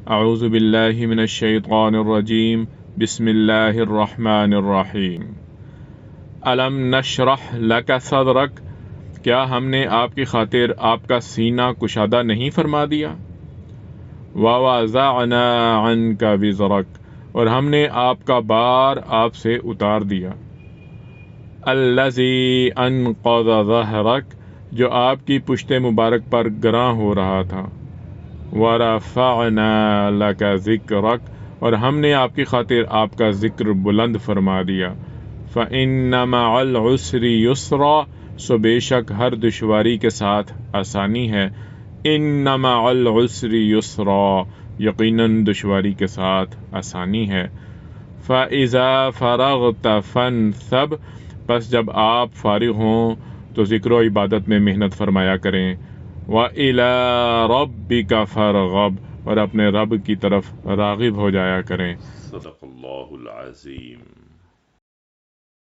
اعوذ باللہ من الشیطان الرجیم بسم اللہ الرحمن الرحیم الم نشرح لک صدرک، کیا ہم نے آپ کی خاطر آپ کا سینہ کشادہ نہیں فرما دیا؟ ووضعنا عنک وزرک، اور ہم نے آپ کا بار آپ سے اتار دیا۔ الذی انقض ظہرک، جو آپ کی پشت مبارک پر گراں ہو رہا تھا۔ ورفعنا لک ذکرک، اور ہم نے آپ کی خاطر آپ کا ذکر بلند فرما دیا۔ فإن مع العسر یسرا، سو بے شک ہر دشواری کے ساتھ آسانی ہے۔ ان مع العسر یسرا، یقیناً دشواری کے ساتھ آسانی ہے۔ فإذا فرغت فانصب، پس جب آپ فارغ ہوں تو ذکر و عبادت میں محنت فرمایا کریں۔ وإلی ربک فارغب، اور اپنے رب کی طرف راغب ہو جایا کریں۔ صدق اللہ العظیم۔